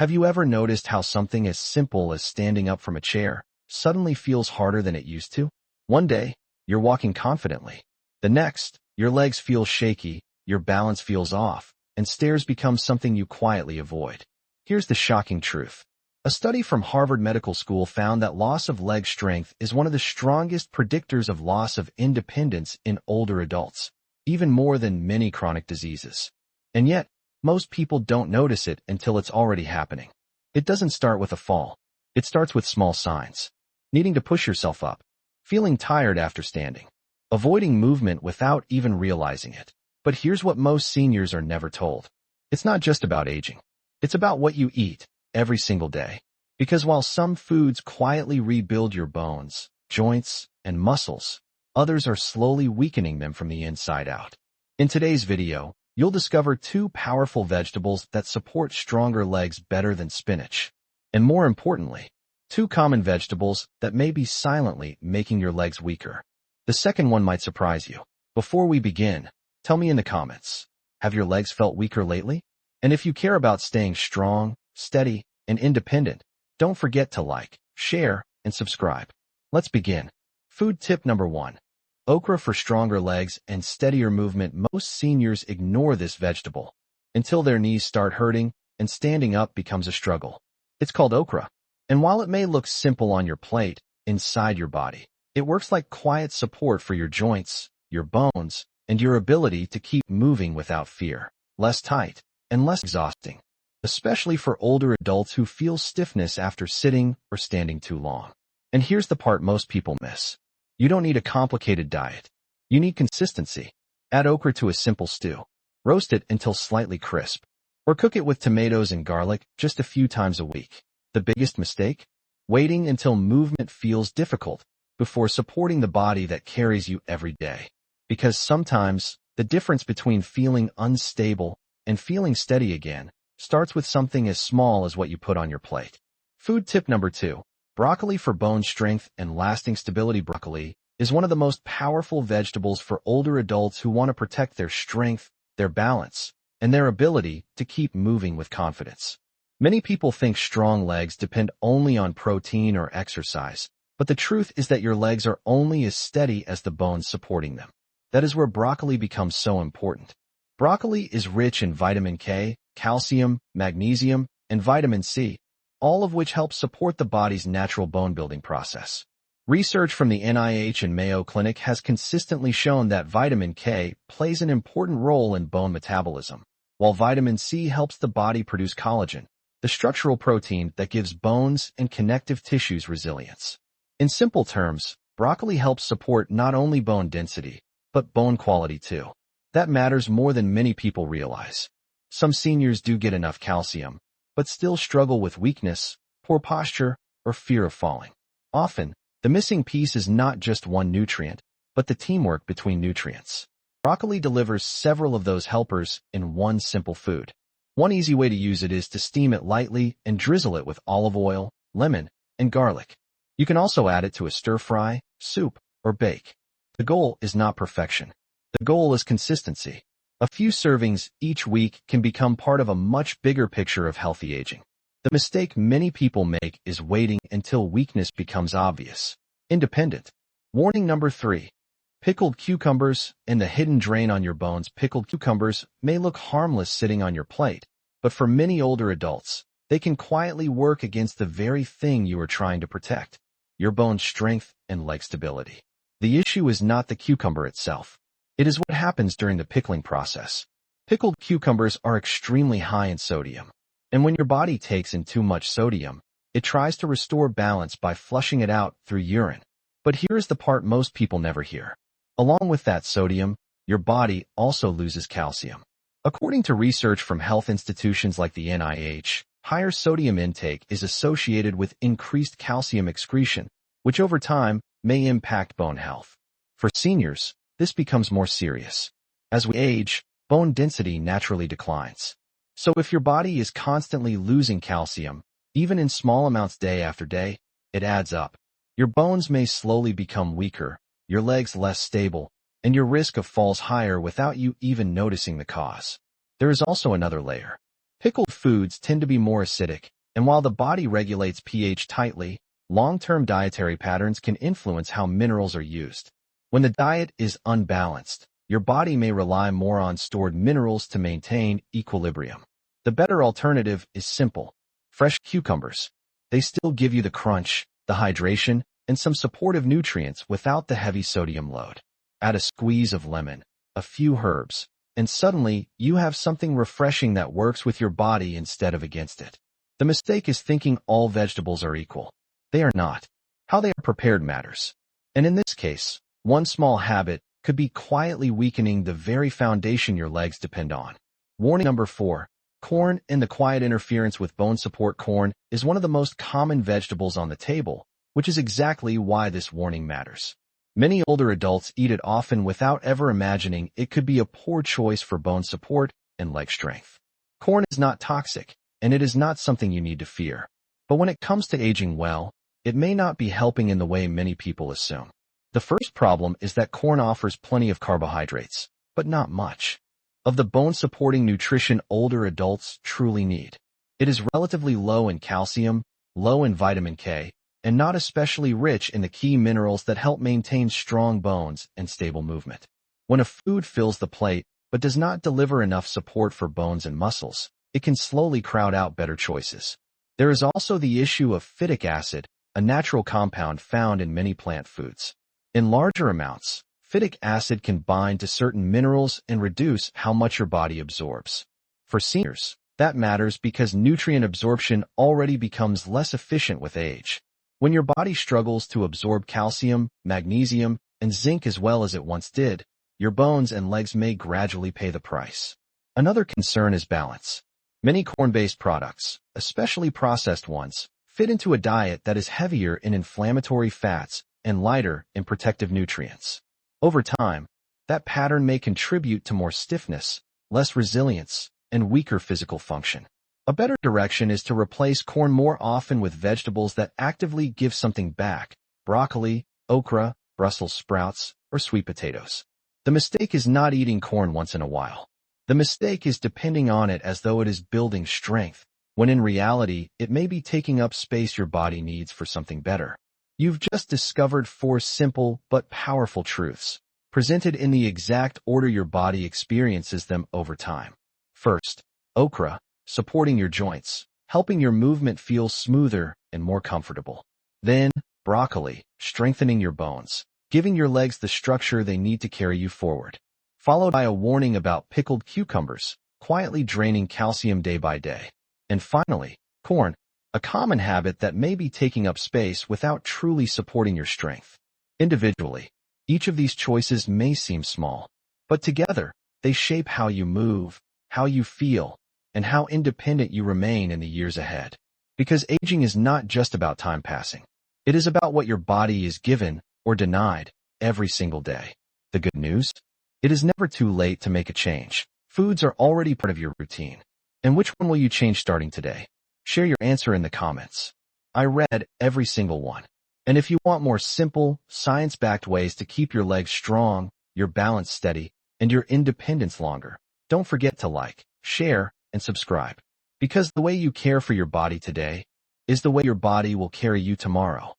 Have you ever noticed how something as simple as standing up from a chair suddenly feels harder than it used to? One day, you're walking confidently. The next, your legs feel shaky, your balance feels off, and stairs become something you quietly avoid. Here's the shocking truth. A study from Harvard Medical School found that loss of leg strength is one of the strongest predictors of loss of independence in older adults, even more than many chronic diseases. And yet, most people don't notice it until it's already happening. It doesn't start with a fall. It starts with small signs. Needing to push yourself up. Feeling tired after standing. Avoiding movement without even realizing it. But here's what most seniors are never told. It's not just about aging. It's about what you eat every single day. Because while some foods quietly rebuild your bones, joints, and muscles, others are slowly weakening them from the inside out. In today's video, you'll discover 2 powerful vegetables that support stronger legs better than spinach. And more importantly, 2 common vegetables that may be silently making your legs weaker. The second one might surprise you. Before we begin, tell me in the comments, have your legs felt weaker lately? And if you care about staying strong, steady, and independent, don't forget to like, share, and subscribe. Let's begin. Food tip number 1. Okra for stronger legs and steadier movement. Most seniors ignore this vegetable until their knees start hurting and standing up becomes a struggle. It's called okra. And while it may look simple on your plate, inside your body, it works like quiet support for your joints, your bones, and your ability to keep moving without fear. Less tight and less exhausting, especially for older adults who feel stiffness after sitting or standing too long. And here's the part most people miss. You don't need a complicated diet. You need consistency. Add okra to a simple stew. Roast it until slightly crisp. Or cook it with tomatoes and garlic just a few times a week. The biggest mistake? Waiting until movement feels difficult before supporting the body that carries you every day. Because sometimes, the difference between feeling unstable and feeling steady again starts with something as small as what you put on your plate. Food tip number 2. Broccoli for bone strength and lasting stability. Broccoli is one of the most powerful vegetables for older adults who want to protect their strength, their balance, and their ability to keep moving with confidence. Many people think strong legs depend only on protein or exercise, but the truth is that your legs are only as steady as the bones supporting them. That is where broccoli becomes so important. Broccoli is rich in vitamin K, calcium, magnesium, and vitamin C, all of which help support the body's natural bone-building process. Research from the NIH and Mayo Clinic has consistently shown that vitamin K plays an important role in bone metabolism, while vitamin C helps the body produce collagen, the structural protein that gives bones and connective tissues resilience. In simple terms, broccoli helps support not only bone density, but bone quality too. That matters more than many people realize. Some seniors do get enough calcium, but still struggle with weakness, poor posture, or fear of falling. Often, the missing piece is not just one nutrient, but the teamwork between nutrients. Broccoli delivers several of those helpers in one simple food. One easy way to use it is to steam it lightly and drizzle it with olive oil, lemon, and garlic. You can also add it to a stir-fry, soup, or bake. The goal is not perfection. The goal is consistency. A few servings each week can become part of a much bigger picture of healthy aging. The mistake many people make is waiting until weakness becomes obvious. Independent. Warning number 3. Pickled cucumbers and the hidden drain on your bones. Pickled cucumbers may look harmless sitting on your plate, but for many older adults, they can quietly work against the very thing you are trying to protect, your bone strength and leg stability. The issue is not the cucumber itself. It is what happens during the pickling process. Pickled cucumbers are extremely high in sodium, and when your body takes in too much sodium, it tries to restore balance by flushing it out through urine. But here's the part most people never hear. Along with that sodium, your body also loses calcium. According to research from health institutions like the NIH, higher sodium intake is associated with increased calcium excretion, which over time may impact bone health. For seniors, this becomes more serious. As we age, bone density naturally declines. So if your body is constantly losing calcium, even in small amounts day after day, it adds up. Your bones may slowly become weaker, your legs less stable, and your risk of falls higher without you even noticing the cause. There is also another layer. Pickled foods tend to be more acidic, and while the body regulates pH tightly, long-term dietary patterns can influence how minerals are used. When the diet is unbalanced, your body may rely more on stored minerals to maintain equilibrium. The better alternative is simple. Fresh cucumbers. They still give you the crunch, the hydration, and some supportive nutrients without the heavy sodium load. Add a squeeze of lemon, a few herbs, and suddenly you have something refreshing that works with your body instead of against it. The mistake is thinking all vegetables are equal. They are not. How they are prepared matters. And in this case, one small habit could be quietly weakening the very foundation your legs depend on. Warning number 4. Corn and the quiet interference with bone support. Corn is one of the most common vegetables on the table, which is exactly why this warning matters. Many older adults eat it often without ever imagining it could be a poor choice for bone support and leg strength. Corn is not toxic, and it is not something you need to fear. But when it comes to aging well, it may not be helping in the way many people assume. The first problem is that corn offers plenty of carbohydrates, but not much of the bone-supporting nutrition older adults truly need. It is relatively low in calcium, low in vitamin K, and not especially rich in the key minerals that help maintain strong bones and stable movement. When a food fills the plate but does not deliver enough support for bones and muscles, it can slowly crowd out better choices. There is also the issue of phytic acid, a natural compound found in many plant foods. In larger amounts, phytic acid can bind to certain minerals and reduce how much your body absorbs. For seniors, that matters because nutrient absorption already becomes less efficient with age. When your body struggles to absorb calcium, magnesium, and zinc as well as it once did, your bones and legs may gradually pay the price. Another concern is balance. Many corn-based products, especially processed ones, fit into a diet that is heavier in inflammatory fats and lighter in protective nutrients. Over time, that pattern may contribute to more stiffness, less resilience, and weaker physical function. A better direction is to replace corn more often with vegetables that actively give something back: broccoli, okra, Brussels sprouts, or sweet potatoes. The mistake is not eating corn once in a while. The mistake is depending on it as though it is building strength, when in reality, it may be taking up space your body needs for something better. You've just discovered 4 simple but powerful truths, presented in the exact order your body experiences them over time. First, okra, supporting your joints, helping your movement feel smoother and more comfortable. Then, broccoli, strengthening your bones, giving your legs the structure they need to carry you forward. Followed by a warning about pickled cucumbers, quietly draining calcium day by day. And finally, corn, a common habit that may be taking up space without truly supporting your strength. Individually, each of these choices may seem small, but together, they shape how you move, how you feel, and how independent you remain in the years ahead. Because aging is not just about time passing. It is about what your body is given or denied every single day. The good news? It is never too late to make a change. Foods are already part of your routine. And which one will you change starting today? Share your answer in the comments. I read every single one. And if you want more simple, science-backed ways to keep your legs strong, your balance steady, and your independence longer, don't forget to like, share, and subscribe. Because the way you care for your body today is the way your body will carry you tomorrow.